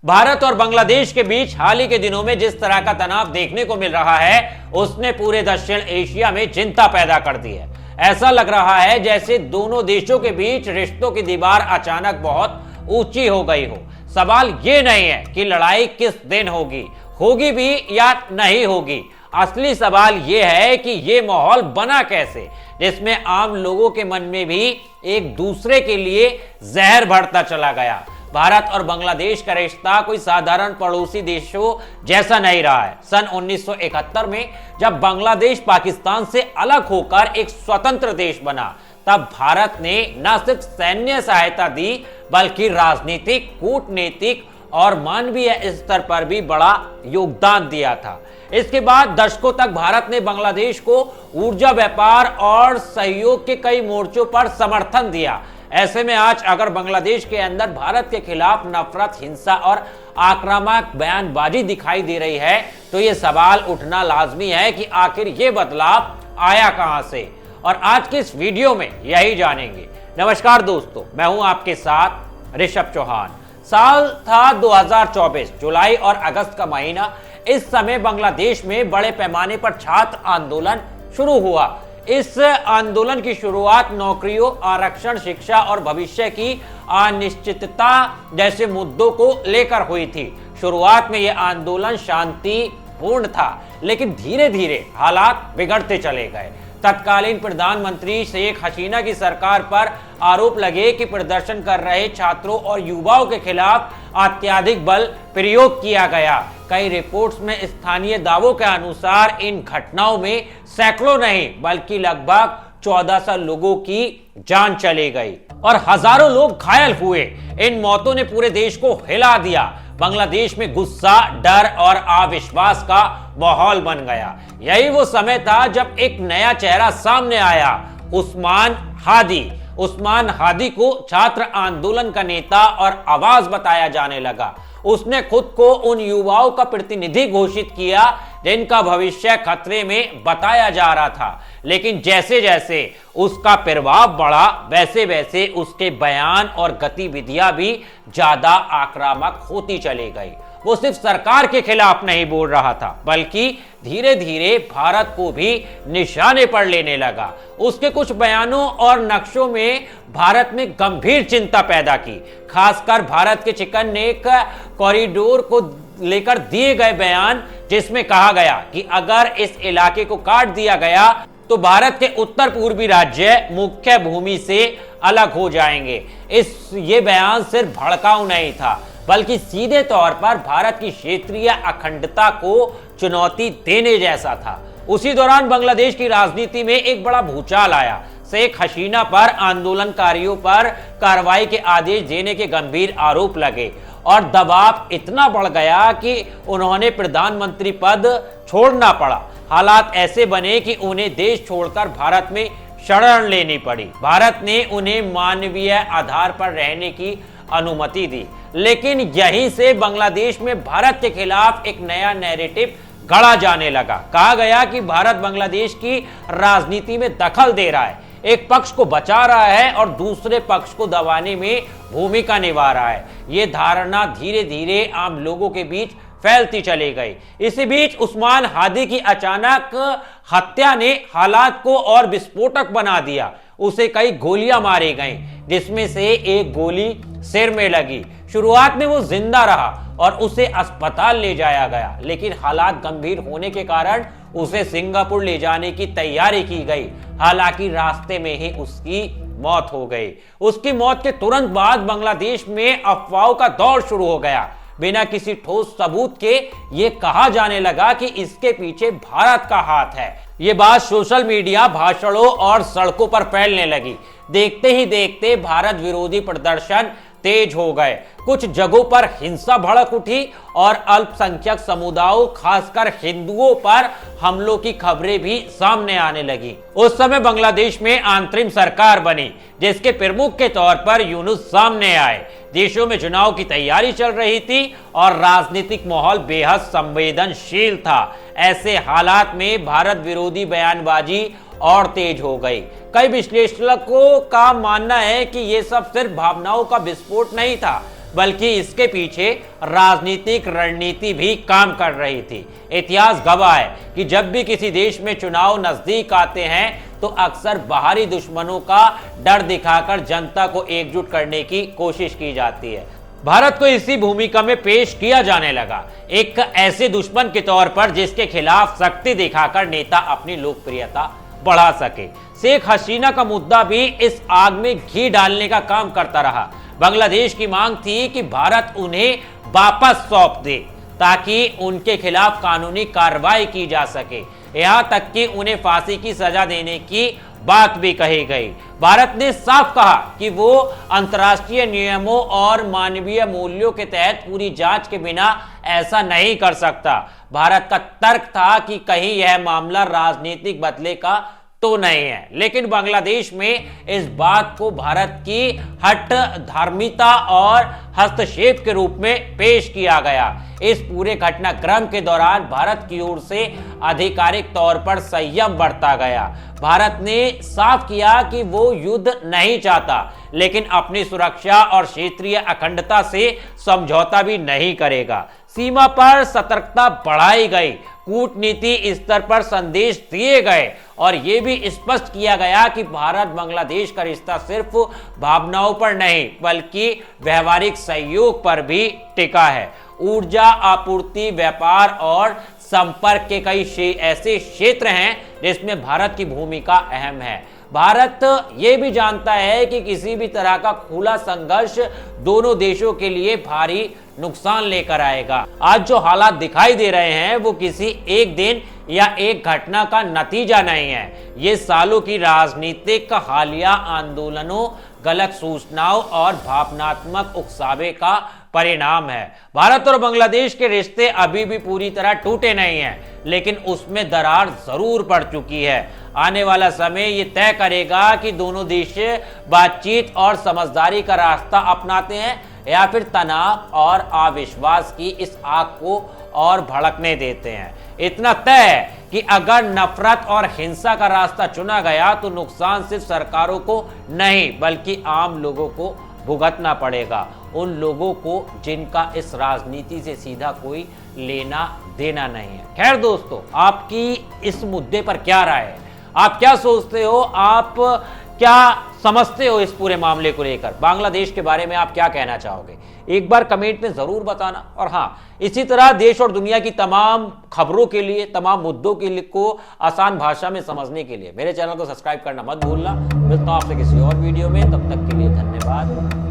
भारत और बांग्लादेश के बीच हाल ही के दिनों में जिस तरह का तनाव देखने को मिल रहा है, उसने पूरे दक्षिण एशिया में चिंता पैदा कर दी है। ऐसा लग रहा है जैसे दोनों देशों के बीच रिश्तों की दीवार अचानक बहुत ऊंची हो गई हो। सवाल यह नहीं है कि लड़ाई किस दिन होगी भी या नहीं होगी। असली सवाल यह है कि यह माहौल बना कैसे, जिसमें आम लोगों के मन में भी एक दूसरे के लिए जहर भरता चला गया। भारत और बांग्लादेश का रिश्ता कोई साधारण पड़ोसी देशों जैसा नहीं रहा है। सन 1971 में जब बांग्लादेश पाकिस्तान से अलग होकर एक स्वतंत्र देश बना, तब भारत ने न सिर्फ सैन्य सहायता दी बल्कि राजनीतिक, कूटनीतिक और मानवीय स्तर पर भी बड़ा योगदान दिया था। इसके बाद दशकों तक भारत ने बांग्लादेश को ऊर्जा, व्यापार और सहयोग के कई मोर्चों पर समर्थन दिया। ऐसे में आज अगर बांग्लादेश के अंदर भारत के खिलाफ नफरत, हिंसा और आक्रामक बयानबाजी दिखाई दे रही है, तो ये सवाल उठना लाजमी है कि आखिर ये बदलाव आया कहां से। और आज के इस वीडियो में यही जानेंगे। नमस्कार दोस्तों, मैं हूं आपके साथ ऋषभ चौहान। साल था 2024, जुलाई और अगस्त का महीना। इस समय बांग्लादेश में बड़े पैमाने पर छात्र आंदोलन शुरू हुआ। इस आंदोलन की शुरुआत नौकरियों, आरक्षण, शिक्षा और भविष्य की अनिश्चितता जैसे मुद्दों को लेकर हुई थी। शुरुआत में यह आंदोलन शांतिपूर्ण था, लेकिन धीरे धीरे हालात बिगड़ते चले गए। तत्कालीन प्रधानमंत्री शेख हसीना की सरकार पर आरोप लगे कि प्रदर्शन कर रहे छात्रों और युवाओं के खिलाफ अत्यधिक बल प्रयोग किया गया। कई रिपोर्ट्स में स्थानीय दावों के अनुसार इन घटनाओं में सैकड़ों नहीं बल्कि लगभग 1400 लोगों की जान चली गई और हजारों लोग घायल हुए। इन मौतों ने पूरे देश को हिला दिया। बांग्लादेश में गुस्सा, डर और अविश्वास का माहौल बन गया। यही वो समय था जब एक नया चेहरा सामने आया, उस्मान हादी को छात्र आंदोलन का नेता और आवाज बताया जाने लगा। उसने खुद को उन युवाओं का प्रतिनिधि घोषित किया जिनका भविष्य खतरे में बताया जा रहा था। लेकिन जैसे जैसे उसका प्रभाव बढ़ा, वैसे वैसे उसके बयान और गतिविधियां भी ज्यादा आक्रामक होती चली गई। वो सिर्फ सरकार के खिलाफ नहीं बोल रहा था, बल्कि धीरे धीरे भारत को भी निशाने पर लेने लगा। उसके कुछ बयानों और नक्शों में भारत में गंभीर चिंता पैदा की। खासकर भारत के चिकन नेक कॉरिडोर को लेकर दिए गए बयान, जिसमें कहा गया कि अगर इस इलाके को काट दिया गया तो भारत के उत्तर पूर्वी राज्य मुख्य भूमि से अलग हो जाएंगे। ये बयान सिर्फ भड़काऊ नहीं था, बल्कि सीधे तौर पर भारत की क्षेत्रीय अखंडता को चुनौती देने जैसा था। उसी दौरान बांग्लादेश की राजनीति में एक बड़ा भूचाल आया। शेख हसीना पर आंदोलनकारियों पर कार्रवाई के आदेश देने के गंभीर आरोप लगे और दबाव इतना बढ़ गया कि उन्होंने प्रधानमंत्री पद छोड़ना पड़ा। हालात ऐसे बने कि उन्हें देश छोड़कर भारत में शरण लेनी पड़ी। भारत ने उन्हें मानवीय आधार पर रहने की अनुमति दी, लेकिन यहीं से बांग्लादेश में भारत के खिलाफ एक नया नैरेटिव गढ़ा जाने लगा। कहा गया कि भारत बांग्लादेश की राजनीति में दखल दे रहा है, एक पक्ष को बचा रहा है और दूसरे पक्ष को दबाने में भूमिका निभा रहा है। यह धारणा धीरे धीरे आम लोगों के बीच फैलती चली गई। इसी बीच उस्मान हादी की अचानक हत्या ने हालात को और विस्फोटक बना दिया। उसे कई गोलियां मारी गईं, जिसमें से एक गोली सिर में लगी। शुरुआत में वो जिंदा रहा और उसे अस्पताल ले जाया गया, लेकिन हालात गंभीर होने के कारण उसे सिंगापुर ले जाने की तैयारी की गई। हालांकि रास्ते में ही उसकी मौत हो गई। उसकी मौत के तुरंत बाद बांग्लादेश में अफवाहों का दौर शुरू हो गया। बिना किसी ठोस सबूत के ये कहा जाने लगा कि इसके पीछे भारत का हाथ है। ये बात सोशल मीडिया, भाषणों और सड़कों पर फैलने लगी। देखते ही देखते भारत विरोधी प्रदर्शन तेज हो गए। कुछ जगहों पर हिंसा भड़क उठी और अल्पसंख्यक समुदायों, खासकर हिंदुओं पर हमलों की खबरें भी सामने आने लगी। उस समय बांग्लादेश में अंतरिम सरकार बनी, जिसके प्रमुख के तौर पर यूनुस सामने आए। देशों में चुनाव की तैयारी चल रही थी और राजनीतिक माहौल बेहद संवेदनशील था। ऐसे हालात में भारत विरोधी बयानबाजी और तेज हो गई। कई विश्लेषकों का मानना है कि यह सब सिर्फ भावनाओं का विस्फोट नहीं था, बल्कि इसके पीछे राजनीतिक रणनीति भी काम कर रही थी। इतिहास गवाह है कि जब भी किसी देश में चुनाव नजदीक आते हैं तो अक्सर बाहरी दुश्मनों का डर दिखाकर जनता को एकजुट करने की कोशिश की जाती है। भारत को इसी भूमिका में पेश किया जाने लगा, एक ऐसे दुश्मन के तौर पर जिसके खिलाफ शक्ति दिखाकर नेता अपनी लोकप्रियता बढ़ा सके। शेख हसीना का मुद्दा भी इस आग में घी डालने का काम करता रहा। बांग्लादेश की मांग थी कि भारत उन्हें वापस सौंप दे ताकि उनके खिलाफ कानूनी कार्रवाई की जा सके। यहां तक कि उन्हें फांसी की सजा देने की बात भी कही गई। भारत ने साफ कहा कि वो अंतर्राष्ट्रीय नियमों और मानवीय मूल्यों के तहत पूरी जांच के बिना ऐसा नहीं कर सकता। भारत का तर्क था कि कहीं यह मामला राजनीतिक बदले का तो नहीं है, लेकिन बांग्लादेश में इस बात को भारत की हट धार्मिकता और हस्तक्षेप के रूप में पेश किया गया। इस पूरे घटनाक्रम के दौरान भारत की ओर से आधिकारिक तौर पर संयम बरता गया। भारत ने साफ किया कि वो युद्ध नहीं चाहता, लेकिन अपनी सुरक्षा और क्षेत्रीय अखंडता से समझौता भी नहीं करेगा। सीमा पर सतर्कता बढ़ाई गई, कूटनीति स्तर पर संदेश दिए गए और यह भी स्पष्ट किया गया कि भारत बांग्लादेश का रिश्ता सिर्फ भावनाओं पर नहीं बल्कि व्यवहारिक सहयोग पर भी टिका है। ऊर्जा आपूर्ति, व्यापार और संपर्क के कई ऐसे क्षेत्र हैं जिसमें भारत की भूमिका अहम है। भारत ये भी जानता है कि किसी भी तरह का खुला संघर्ष दोनों देशों के लिए भारी नुकसान लेकर आएगा। आज जो हालात दिखाई दे रहे हैं वो किसी एक दिन या एक घटना का नतीजा नहीं है, ये सालों की राजनीतिक हालिया आंदोलनों, गलत सूचनाओं और भावनात्मक उकसावे का परिणाम है। भारत और बांग्लादेश के रिश्ते अभी भी पूरी तरह टूटे नहीं हैं, लेकिन उसमें दरार जरूर पड़ चुकी है। आने वाला समय ये तय करेगा कि दोनों देश बातचीत और समझदारी का रास्ता अपनाते हैं या फिर तनाव और अविश्वास की इस आग को और भड़कने देते हैं। इतना तय है कि अगर नफरत और हिंसा का रास्ता चुना गया तो नुकसान सिर्फ सरकारों को नहीं बल्कि आम लोगों को भुगतना पड़ेगा, उन लोगों को जिनका इस राजनीति से सीधा कोई लेना देना नहीं है। खैर दोस्तों, आपकी इस मुद्दे पर क्या राय है? आप क्या सोचते हो? आप क्या समझते हो इस पूरे मामले को लेकर? बांग्लादेश के बारे में आप क्या कहना चाहोगे? एक बार कमेंट में जरूर बताना। और हाँ, इसी तरह देश और दुनिया की तमाम खबरों के लिए, तमाम मुद्दों के लिए को आसान भाषा में समझने के लिए मेरे चैनल को सब्सक्राइब करना मत भूलना। मिलता हूं आपसे किसी और वीडियो में, तब तक के लिए धन्यवाद।